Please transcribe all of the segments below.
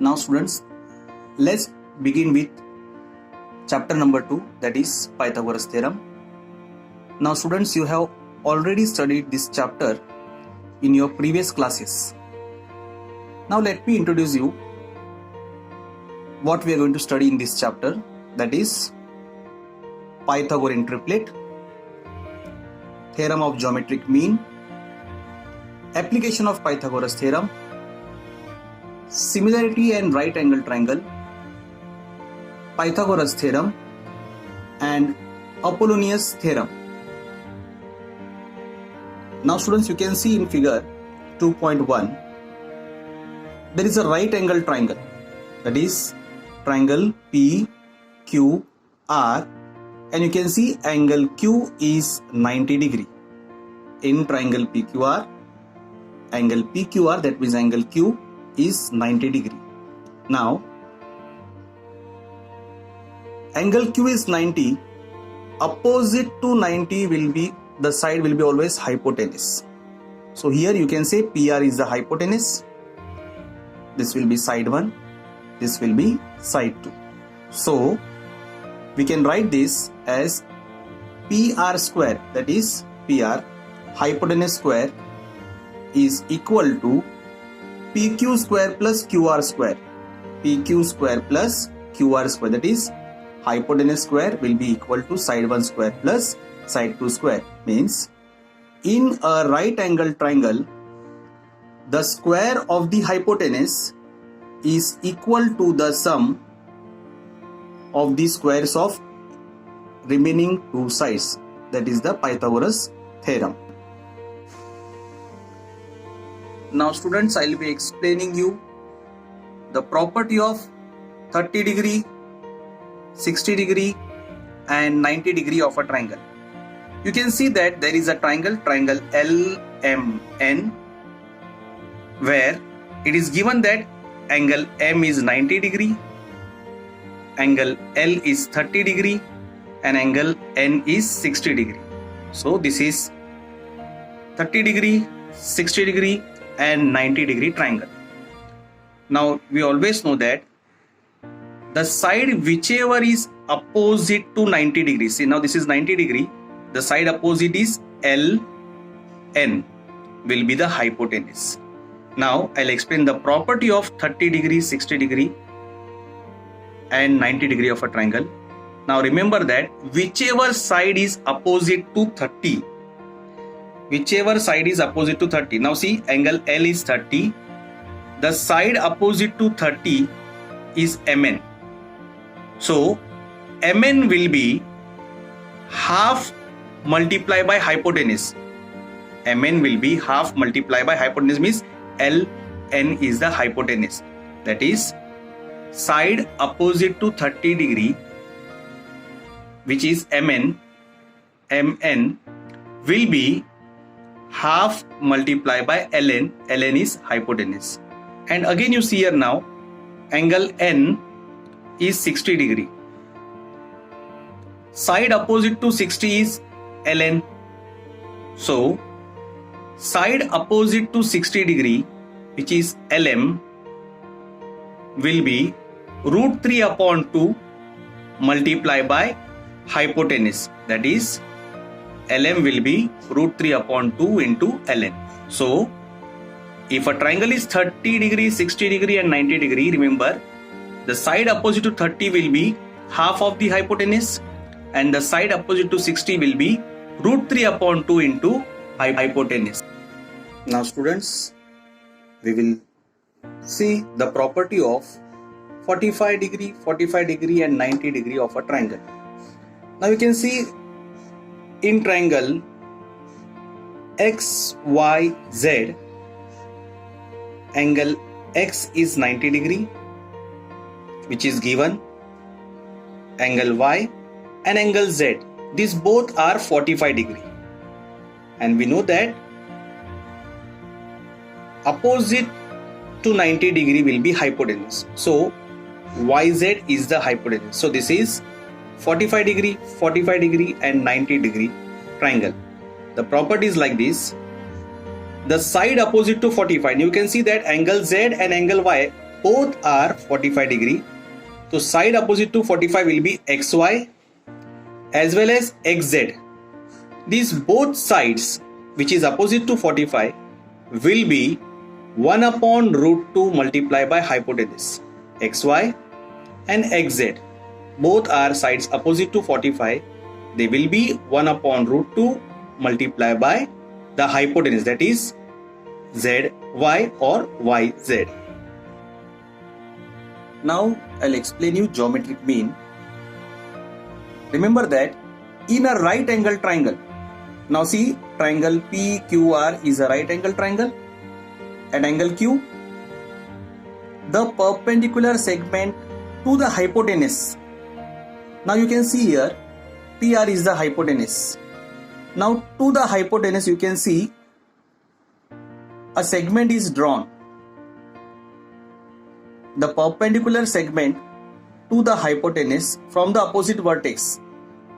Now students, let's begin with chapter number 2, that is Pythagoras theorem. Now students, you have already studied this chapter in your previous classes. Now let me introduce you what we are going to study in this chapter, that is Pythagorean triplet, theorem of geometric mean, application of Pythagoras theorem, similarity and right angle triangle, Pythagoras theorem and Apollonius theorem. Now students, you can see in figure 2.1 there is a right angle triangle, that is triangle PQR, and you can see angle Q is 90 degree. In triangle PQR, angle PQR, that means angle Q is 90 degree. Now angle Q is 90, opposite to 90 will be, the side will be always hypotenuse. So here you can say PR is the hypotenuse, this will be side 1, this will be side 2. So we can write this as PR square, that is PR hypotenuse square is equal to PQ square plus QR square. PQ square plus QR square, that is hypotenuse square will be equal to side 1 square plus side 2 square. Means in a right angle triangle, the square of the hypotenuse is equal to the sum of the squares of remaining two sides. That is the Pythagoras theorem. Now students, I will be explaining you the property of 30 degree, 60 degree and 90 degree of a triangle. You can see that there is a triangle LMN, where it is given that angle M is 90 degree, angle L is 30 degree and angle N is 60 degree. So this is 30 degree, 60 degree and 90 degree triangle. Now we always know that the side whichever is opposite to 90 degrees, see now this is 90 degree, the side opposite is LN will be the hypotenuse. Now I'll explain the property of 30 degree, 60 degree and 90 degree of a triangle. Now remember that whichever side is opposite to 30, whichever side is opposite to 30. Now see, angle L is 30, the side opposite to 30 is MN. So MN will be half multiplied by hypotenuse. MN will be half multiplied by hypotenuse, means LN is the hypotenuse. That is side opposite to 30 degree, which is MN will be half multiplied by LN. LN is hypotenuse. And again you see here now, angle N is 60 degree. Side opposite to 60 is LN. So side opposite to 60 degree, which is LM, will be root 3 upon 2 multiplied by hypotenuse. That is LM will be root 3 upon 2 into LN. So if a triangle is 30 degree, 60 degree and 90 degree, remember the side opposite to 30 will be half of the hypotenuse and the side opposite to 60 will be root 3 upon 2 into hypotenuse. Now students, we will see the property of 45 degree, 45 degree and 90 degree of a triangle. Now you can see in triangle XYZ, angle X is 90 degree, which is given, angle Y and angle Z, these both are 45 degree, and we know that opposite to 90 degree will be hypotenuse. So YZ is the hypotenuse. So this is 45 degree, 45 degree and 90 degree triangle. The property is like this. The side opposite to 45, you can see that angle Z and angle Y both are 45 degree. So side opposite to 45 will be xy as well as xz. These both sides which is opposite to 45 will be 1 upon root 2 multiplied by hypotenuse. Xy and xz both are sides opposite to 45. They will be 1 upon root 2 multiplied by the hypotenuse, that is zy or yz. Now I'll explain you geometric mean. Remember that in a right angle triangle, now see triangle PQR is a right angle triangle. At angle Q, the perpendicular segment to the hypotenuse. Now you can see here PR is the hypotenuse. Now to the hypotenuse you can see a segment is drawn. The perpendicular segment to the hypotenuse from the opposite vertex.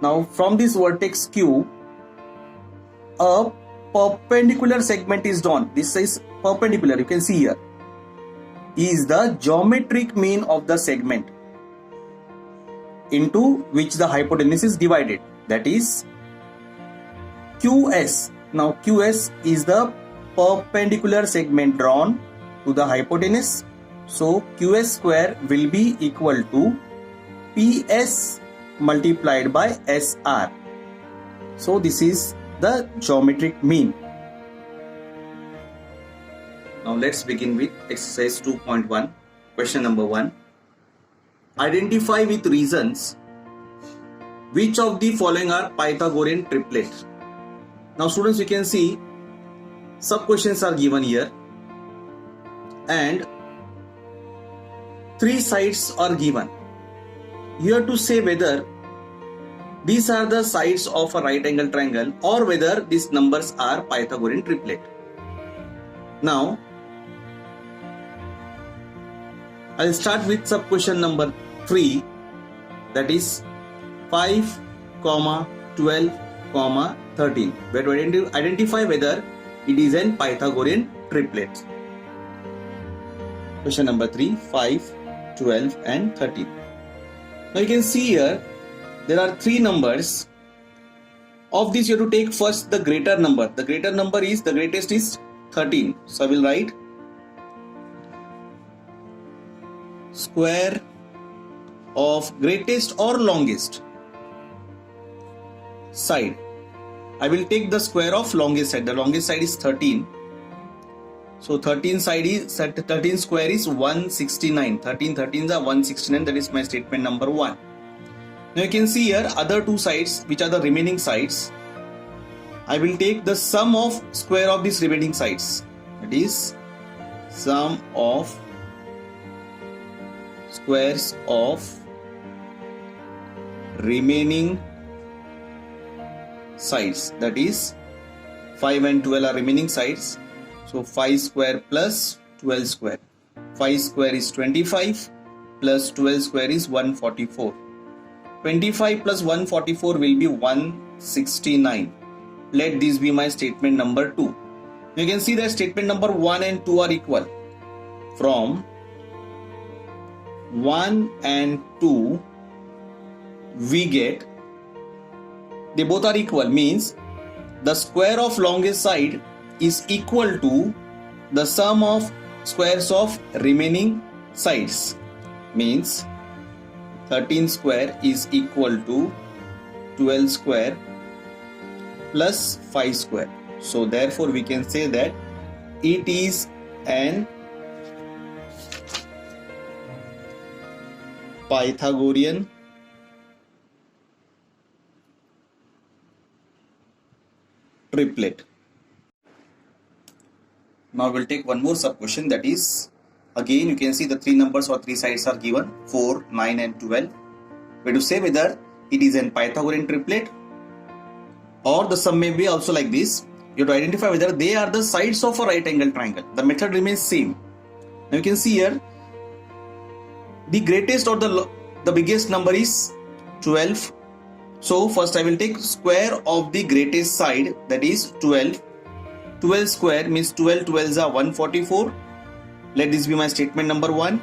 Now from this vertex Q, a perpendicular segment is drawn. This is perpendicular, you can see here, is the geometric mean of the segment into which the hypotenuse is divided, that is QS. Now QS is the perpendicular segment drawn to the hypotenuse, so QS square will be equal to PS multiplied by SR. So this is the geometric mean. Now let's begin with exercise 2.1. Question number 1. Identify with reasons which of the following are Pythagorean triplet. Now students, you can see sub questions are given here and 3 sides are given. You have to say whether these are the sides of a right angle triangle or whether these numbers are Pythagorean triplet. Now I'll start with sub question number 3, that is 5, 12, 13. We have to identify whether it is an Pythagorean triplet. Question number 3, 5, 12 and 13. Now you can see here there are 3 numbers. Of this you have to take first the greater number. The greater number is, the greatest is 13. So I will write square of greatest or longest side. I will take the square of longest side. The longest side is 13. So 13 square is 169. 13 13s are 169. That is my statement number 1. Now you can see here other 2 sides, which are the remaining sides. I will take the sum of square of these remaining sides. That is sum of squares of remaining sides, that is 5 and 12 are remaining sides. So 5 square plus 12 square. 5 square is 25 plus 12 square is 144. 25 plus 144 will be 169. Let this be my statement number 2. You can see that statement number 1 and 2 are equal. From 1 and 2 we get they both are equal, means the square of longest side is equal to the sum of squares of remaining sides, means 13 square is equal to 12 square plus 5 square. So therefore we can say that it is an Pythagorean triplet. Now we'll take one more sub question, that is, again you can see the 3 numbers or 3 sides are given, 4, 9 and 12. We have to say whether it is an Pythagorean triplet, or the sum may be also like this. You have to identify whether they are the sides of a right angle triangle. The method remains same. Now you can see here the greatest or the biggest number is 12. So first I will take square of the greatest side, that is 12. 12 square means 12 12s are 144. Let this be my statement number 1.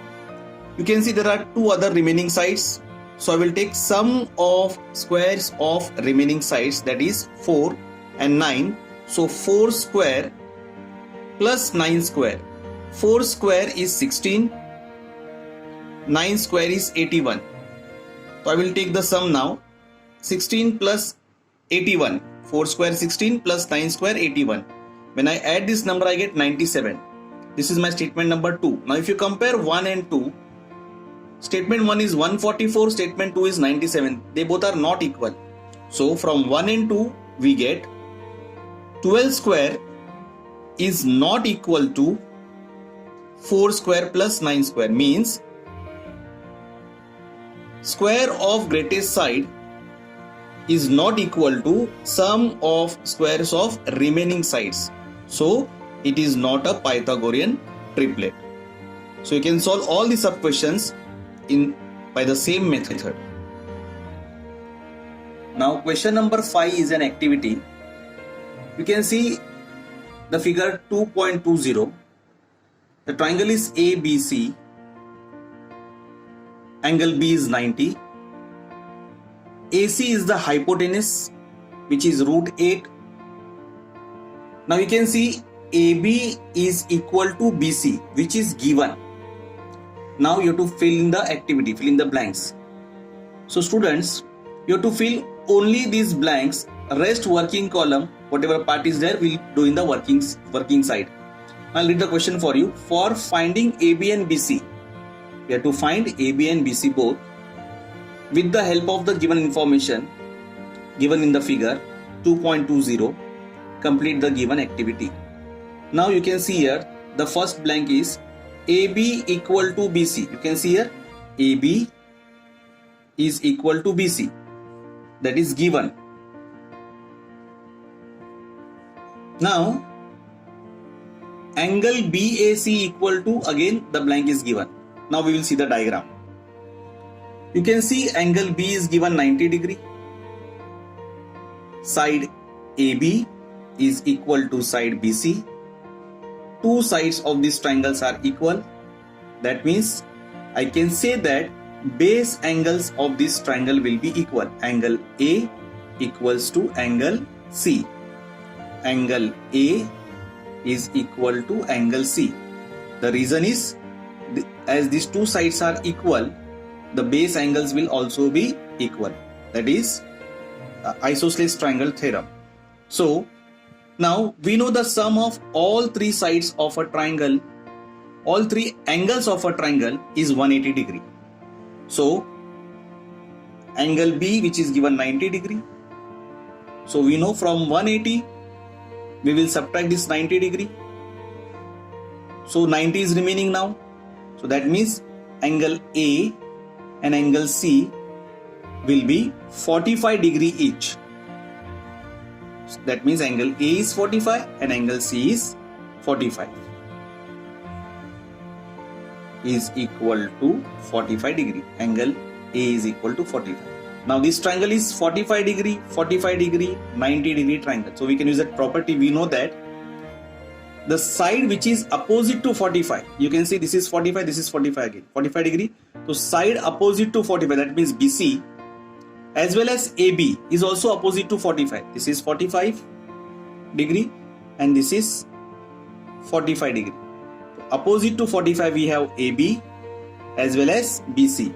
You can see there are two other remaining sides. So I will take sum of squares of remaining sides, that is 4 and 9. So 4 square plus 9 square. 4 square is 16. 9 square is 81. So I will take the sum now. 16 plus 81. 4 square 16 plus 9 square 81. When I add this number, I get 97. This is my statement number 2. Now if you compare 1 and 2, statement 1 is 144, statement 2 is 97. They both are not equal. So from 1 and 2, we get 12 square is not equal to 4 square plus 9 square, means square of greatest side is not equal to sum of squares of remaining sides. So it is not a Pythagorean triplet. So you can solve all the sub questions by the same method. Now question number 5 is an activity. You can see the figure 2.20. The triangle is ABC. Angle B is 90. AC is the hypotenuse, which is root 8. Now you can see AB is equal to BC, which is given. Now you have to fill in the activity, fill in the blanks. So students, you have to fill only these blanks. Rest working column, whatever part is there, we'll do in the working side. I'll read the question for you. For finding AB and BC, we have to find AB and BC both with the help of the given information given in the figure 2.20. Complete the given activity. Now you can see here the first blank is AB equal to BC. You can see here AB is equal to BC. That is given. Now angle BAC equal to, again the blank is given. Now we will see the diagram. You can see angle B is given 90 degree. Side AB is equal to side BC. Two sides of these triangles are equal. That means I can say that base angles of this triangle will be equal. Angle A equals to angle C. Angle A is equal to angle C. The reason is, as these two sides are equal, the base angles will also be equal. That is isosceles triangle theorem. So now we know the sum of all three sides of a triangle, all three angles of a triangle is 180 degree. So angle B, which is given 90 degree. So we know from 180 we will subtract this 90 degree. So 90 is remaining now. So that means angle A and angle C will be 45 degree each. So that means angle A is 45 and angle C is 45. Is equal to 45 degree. Angle A is equal to 45. Now this triangle is 45 degree, 90 degree triangle. So we can use that property. We know that the side which is opposite to 45, you can see this is 45, this is 45 again, 45 degree. So side opposite to 45, that means BC, as well as AB is also opposite to 45. This is 45 degree and this is 45 degree. Opposite to 45 we have AB as well as BC.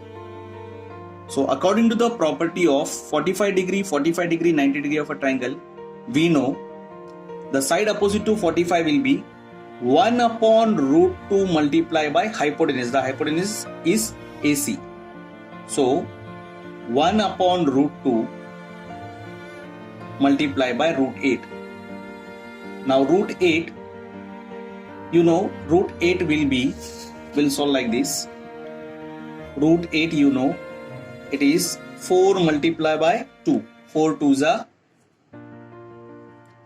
So according to the property of 45 degree, 90 degree of a triangle, we know the side opposite to 45 will be 1 upon root 2 multiplied by hypotenuse. The hypotenuse is AC. So 1 upon root 2 multiplied by root 8. Now root 8, you know, root 8 will solve like this. Root 8, you know, it is 4 multiplied by 2. 4 2s are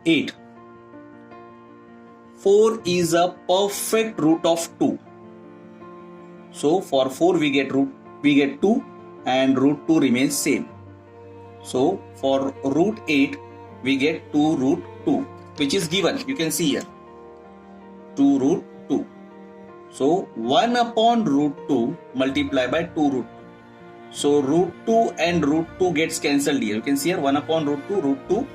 8. 4 is a perfect root of 2. So for 4 we get 2 and root 2 remains same. So for root 8 we get 2 root 2, which is given. You can see here 2 root 2. So 1 upon root 2 multiply by 2 root 2. So root 2 and root 2 gets cancelled here. You can see here 1 upon root 2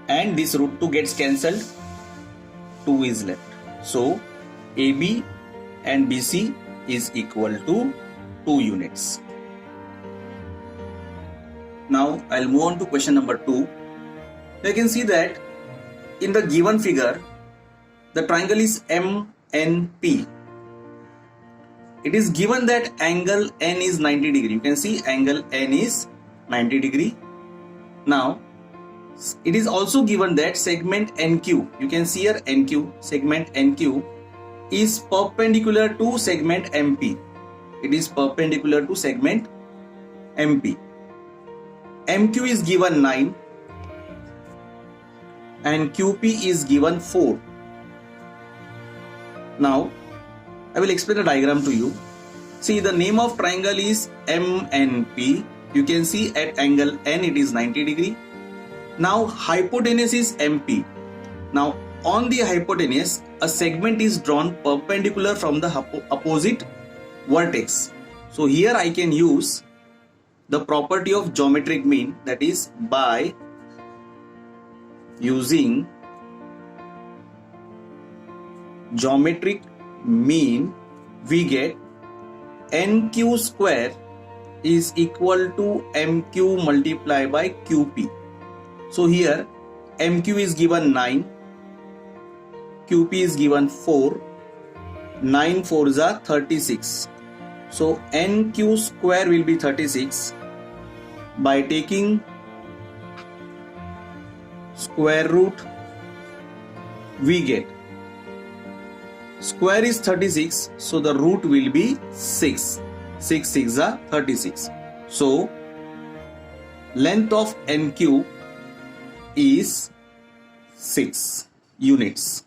and this root 2 gets cancelled. 2 is left. So AB and BC is equal to 2 units. Now I'll move on to question number 2. You can see that in the given figure, the triangle is MNP. It is given that angle N is 90 degree. You can see angle N is 90 degree. Now, it is also given that segment NQ, you can see here NQ, segment NQ is perpendicular to segment MP. It is perpendicular to segment MP. MQ is given 9 and QP is given 4. Now, I will explain the diagram to you. See, the name of triangle is MNP. You can see at angle N it is 90 degree. Now hypotenuse is MP. Now on the hypotenuse a segment is drawn perpendicular from the opposite vertex. So here I can use the property of geometric mean, that is by using geometric mean we get NQ square is equal to MQ multiplied by QP. So here MQ is given 9, QP is given 4, 9 4s are 36. So NQ square will be 36. By taking square root we get square is 36, so the root will be 6. 6 6 are 36. So length of NQ is 6 units.